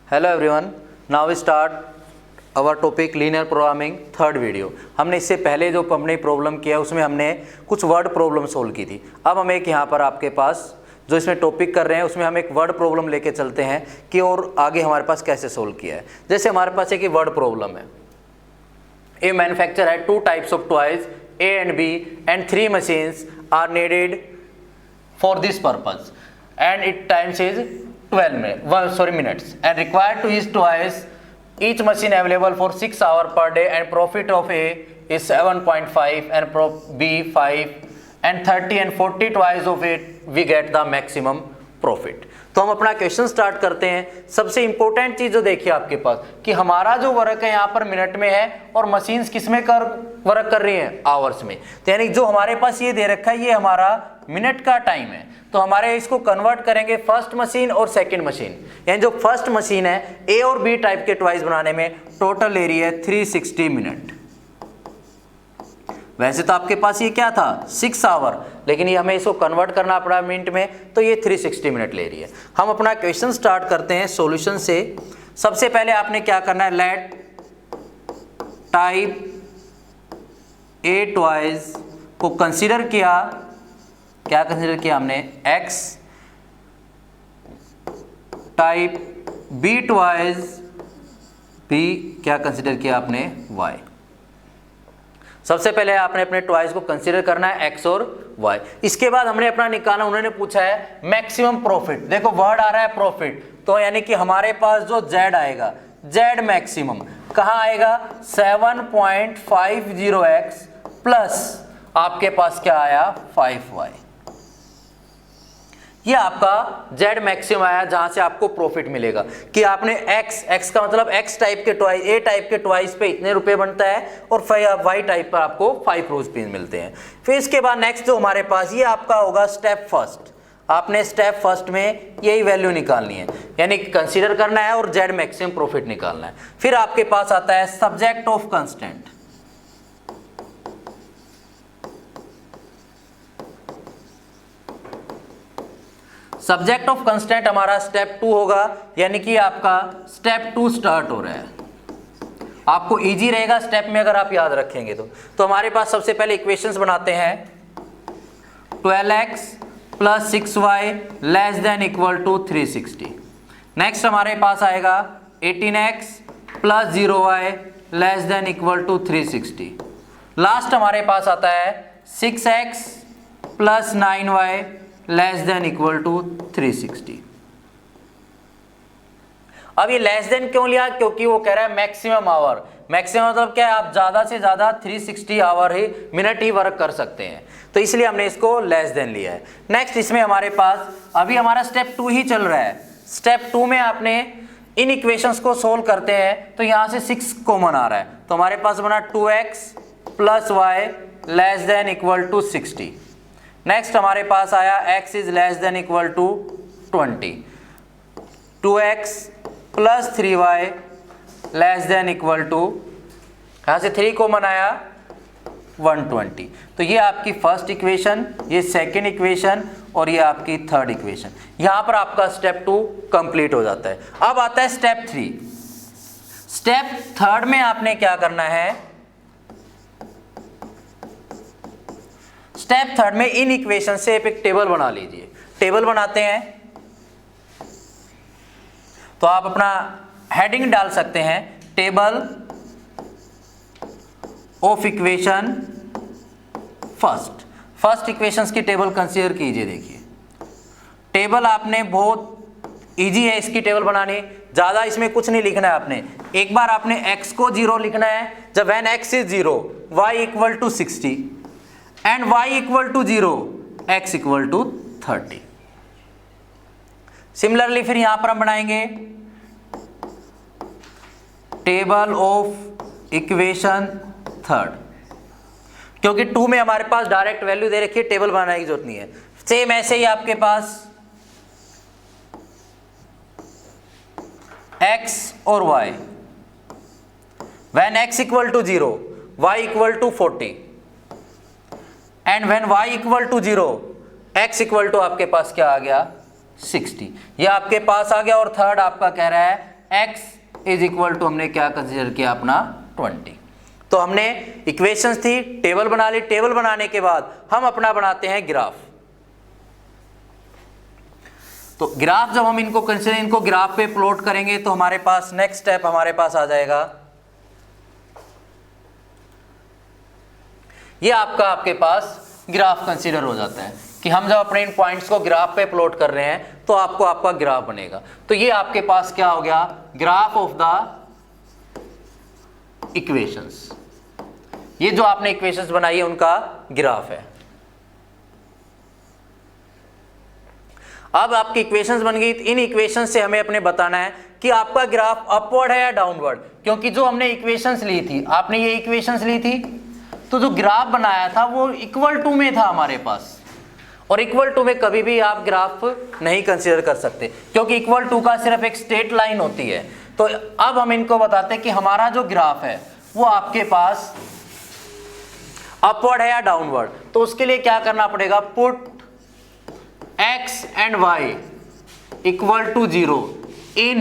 Hello everyone, now we start our topic linear programming third video. हमने इससे पहले जो हमने प्रॉब्लम किया उसमें हमने कुछ वर्ड प्रॉब्लम सोल्व की थी। अब हम एक यहाँ पर आपके पास जो इसमें टॉपिक कर रहे हैं उसमें हम एक वर्ड प्रॉब्लम लेके चलते हैं कि और आगे हमारे पास कैसे सोल्व किया है। जैसे हमारे पास एक वर्ड प्रॉब्लम है, ए मैन्युफैक्चर है 2 types of toys A and B and 3 machines are needed for this purpose and its times is 12 minutes and required to use toys each machine available for 6 hours per day and profit of A is 7.5 and B 5 and 30 and 40 toys of it we get the maximum profit। तो हम अपना question start करते हैं। सबसे important चीज जो देखिए आपके पास कि हमारा जो वर्क है यहाँ पर मिनट में है और मशीन्स किस में वर्क कर रही हैं, आवर्स में। तो यानी जो हमारे पास ये दे रखा है ये हमारा मिनट का टाइम है, तो हमारे इसको कन्वर्ट करेंगे फर्स्ट मशीन और सेकंड मशीन। यानी जो फर्स्ट मशीन है ए और बी टाइप के टॉयज बनाने में टोटल ले रही है 360 मिनट। वैसे तो आपके पास ये क्या था 6 आवर, लेकिन ये हमें इसको कन्वर्ट करना पड़ा मिनट में, तो ये 360 मिनट ले रही है। हम अपना क्वेश्चन स्टार्ट करते हैं सॉल्यूशन से। सबसे पहले आपने क्या करना है, लेट टाइप ए टॉयज को कंसीडर किया, क्या कंसीडर किया हमने, x, type B toys B क्या कंसीडर किया आपने, वाई। सबसे पहले आपने अपने टॉयज को कंसीडर करना है एक्स और वाई। इसके बाद हमने अपना निकालना, उन्होंने पूछा है मैक्सिमम प्रॉफिट। देखो वर्ड आ रहा है प्रॉफिट, तो यानी कि हमारे पास जो जेड आएगा, जेड मैक्सिमम कहाँ आएगा 7.50x प्लस आपके पास क्या आया 5y। ये आपका जेड मैक्सिमम आया जहां से आपको प्रॉफिट मिलेगा कि आपने एक्स का मतलब एक्स टाइप के टॉय, ए टाइप के टॉयज पे इतने रुपए बनता है और वाई टाइप पर आपको 5 रुपीज मिलते हैं। फिर इसके बाद नेक्स्ट जो हमारे पास ये आपका होगा स्टेप फर्स्ट। आपने स्टेप फर्स्ट में यही वैल्यू निकालनी है, यानी कंसीडर करना है और जेड मैक्सिमम प्रॉफिट निकालना है। फिर आपके पास आता है subject of constant. Subject of constant हमारा स्टेप 2 होगा, यानी कि आपका स्टेप 2 स्टार्ट हो रहा है। आपको इजी रहेगा स्टेप में अगर आप याद रखेंगे तो हमारे पास सबसे पहले इक्वेशंस बनाते हैं। 12x plus 6y less than equal to 360। Next हमारे पास आएगा 18x plus 0y less than equal to 360। Last हमारे पास आता है 6x plus 9y less than equal to 360। अब ये लेस देन क्यों लिया, क्योंकि वो कह रहा है मैक्सिमम आवर। मैक्सिमम मतलब क्या है, आप ज्यादा से ज्यादा 360 आवर ही मिनट ही वर्क कर सकते हैं, तो इसलिए हमने इसको लेस देन लिया है। नेक्स्ट इसमें हमारे पास अभी हमारा स्टेप 2 ही चल रहा है। स्टेप 2 में आपने इन इक्वेशंस को सोल्व करते हैं तो यहां से 6 कॉमन आ रहा है, तो हमारे पास बना 2x plus y less than equal to 60। Next हमारे पास आया x is less than equal to 20। 2x plus 3y less than equal to, यहाँ से 3 कॉमन आया 120। तो ये आपकी फर्स्ट इक्वेशन, ये सेकेंड इक्वेशन और ये आपकी थर्ड इक्वेशन। यहाँ पर आपका स्टेप 2 कंप्लीट हो जाता है। अब आता है स्टेप 3। स्टेप थर्ड में आपने क्या करना है, स्टेप थर्ड में इन इक्वेशन से एक टेबल बना लीजिए। टेबल बनाते हैं तो आप अपना हेडिंग डाल सकते हैं, table of equation first equations की टेबल कंसीडर कीजिए। देखिए टेबल आपने बहुत इजी है इसकी टेबल बनानी, ज्यादा इसमें कुछ नहीं लिखना है आपने। एक बार आपने x को 0 लिखना है, जब when x is 0 y equal to 60 and y equal to 0 x equal to 30। Similarly फिर यहां पर हम बनाएंगे टेबल ऑफ इक्वेशन थर्ड, क्योंकि 2 में हमारे पास डायरेक्ट वैल्यू दे रखी है, टेबल बनाने की जरूरत नहीं है। सेम ऐसे ही आपके पास x और y, when x equal to 0 y equal to 40 and when y equal to 0 x equal to आपके पास क्या आ गया 60, ये आपके पास आ गया। और थर्ड आपका कह रहा है x इज इक्वल टू हमने क्या कंसीडर किया अपना 20। तो हमने इक्वेशंस थी, टेबल बना ली, टेबल बनाने के बाद हम अपना बनाते हैं ग्राफ। तो ग्राफ जब हम इनको ग्राफ पे प्लॉट करेंगे तो हमारे पास नेक्स्ट स्टेप हमारे पास आ जाएगा, ये आपके पास ग्राफ कंसीडर हो जाता है कि हम जब अपने इन पॉइंट्स को ग्राफ पे प्लॉट कर रहे हैं तो आपका ग्राफ बनेगा। तो ये आपके पास क्या हो गया, ग्राफ ऑफ द इक्वेशंस। ये जो आपने इक्वेशंस बनाई है उनका ग्राफ है। अब आपकी इक्वेशंस बन गई, इन इक्वेशंस से हमें अपने बताना है कि आपका ग्राफ अपवर्ड है या डाउनवर्ड। क्योंकि जो हमने इक्वेशंस ली थी, आपने ये इक्वेशंस ली थी, तो जो ग्राफ बनाया था वो इक्वल टू में था हमारे पास, और इक्वल टू में कभी भी आप ग्राफ नहीं कंसीडर कर सकते क्योंकि इक्वल टू का सिर्फ एक स्ट्रेट लाइन होती है। तो अब हम इनको बताते हैं कि हमारा जो ग्राफ है वो आपके पास अपवर्ड है या डाउनवर्ड। तो उसके लिए क्या करना पड़ेगा, put x and y equal to 0 in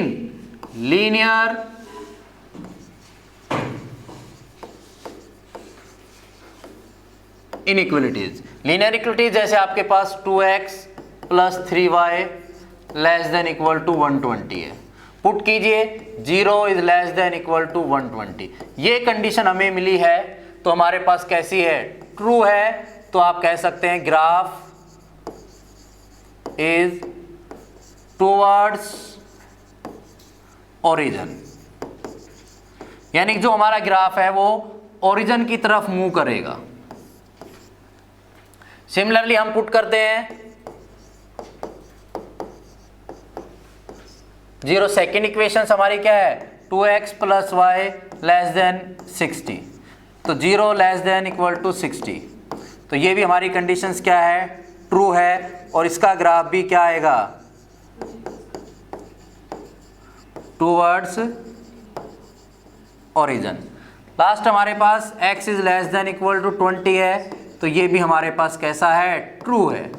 linear inequalities. Linear equalities जैसे आपके पास 2x plus 3y less than equal to 120 है, पुट कीजिए 0 is less than equal to 120। ये कंडीशन हमें मिली है तो हमारे पास कैसी है, ट्रू है। तो आप कह सकते हैं ग्राफ इज टुवर्ड्स ओरिजिन, यानी जो हमारा ग्राफ है वो ओरिजिन की तरफ मूव करेगा। सिमिलरली हम पुट करते हैं 0, सेकेंड इक्वेशन हमारी क्या है, 2x plus y less then 60। तो 0 लेस देन इक्वल टू 60। तो ये भी हमारी कंडीशंस क्या है, ट्रू है, और इसका ग्राफ भी क्या आएगा, टूवर्ड्स ओरिजिन। लास्ट हमारे पास x is less than equal to 20 है, तो ये भी हमारे पास कैसा है, ट्रू है।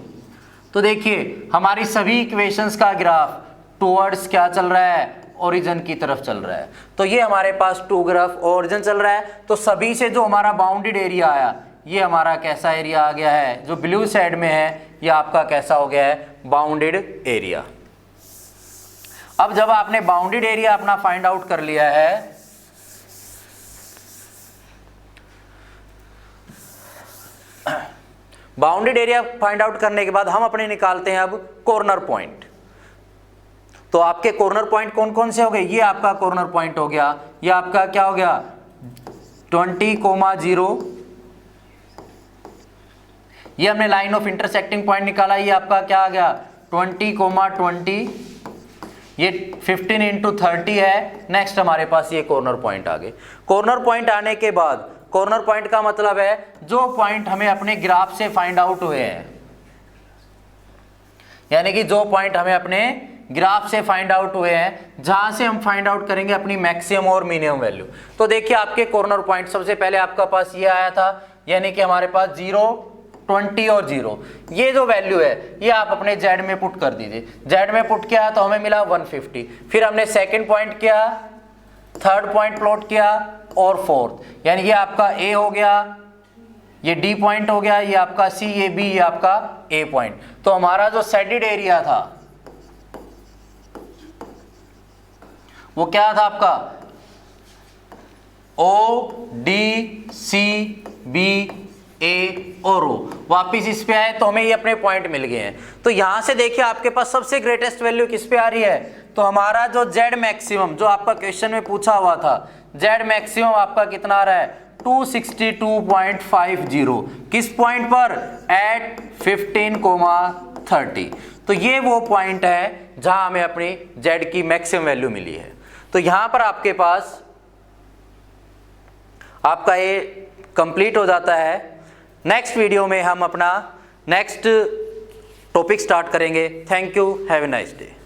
तो देखिए हमारी सभी इक्वेशंस का ग्राफ टुवर्ड्स क्या चल रहा है, ओरिजिन की तरफ चल रहा है। तो ये हमारे पास टू ग्राफ ओरिजिन चल रहा है। तो सभी से जो हमारा बाउंडेड एरिया आया, ये हमारा कैसा एरिया आ गया है, जो ब्लू साइड में है ये आपका कैसा हो गया है, बाउंडेड एरिया। अब जब आपने बाउंडेड एरिया अपना फाइंड आउट कर लिया है, बाउंडेड एरिया फाइंड आउट करने के बाद हम अपने निकालते हैं अब कॉर्नर पॉइंट। तो आपके कॉर्नर पॉइंट कौन कौन से हो गए, ये आपका कॉर्नर पॉइंट हो गया, ये आपका क्या हो गया 20,0, ये हमने लाइन ऑफ इंटरसेक्टिंग पॉइंट निकाला, ये आपका क्या आ गया 20,20, ये 15 इंटू 30 है। नेक्स्ट हमारे पास ये कॉर्नर पॉइंट आ गए। कॉर्नर पॉइंट आने के बाद, कॉर्नर पॉइंट का मतलब है जो पॉइंट हमें अपने ग्राफ से फाइंड आउट हुए हैं, यानी कि जो पॉइंट हमें अपने ग्राफ से फाइंड आउट हुए हैं, जहां से हम फाइंड आउट करेंगे अपनी मैक्सिमम और मिनिमम वैल्यू। तो देखिए आपके कॉर्नर पॉइंट सबसे पहले आपका पास ये आया था, यानी कि हमारे पास 0, 20 और 0, ये जो वैल्यू है ये आप अपने जेड में पुट कर दीजिए। जेड में पुट किया तो हमें मिला 150। फिर हमने सेकेंड पॉइंट किया, थर्ड पॉइंट प्लॉट किया और फोर्थ, यानी ये आपका ए हो गया, ये डी पॉइंट हो गया, ये आपका सी, ये बी, ये आपका ए पॉइंट। तो हमारा जो शेडेड एरिया था वो क्या था आपका, ओ डी सी बी ए और ओ। वापिस इस पे आए तो हमें ये अपने पॉइंट मिल गए हैं। तो यहां से देखिए आपके पास सबसे ग्रेटेस्ट वैल्यू किस पे आ रही है, तो हमारा जो जेड मैक्सिमम जो आपका क्वेश्चन में पूछा हुआ था, जेड मैक्सिमम आपका कितना आ रहा है 262.50। किस पॉइंट पर, एट 15,30। तो ये वो पॉइंट है जहां हमें अपनी जेड की मैक्सिमम वैल्यू मिली है। तो यहां पर आपके पास आपका ये कंप्लीट हो जाता है। नेक्स्ट वीडियो में हम अपना नेक्स्ट टॉपिक स्टार्ट करेंगे। Thank you, have a nice day.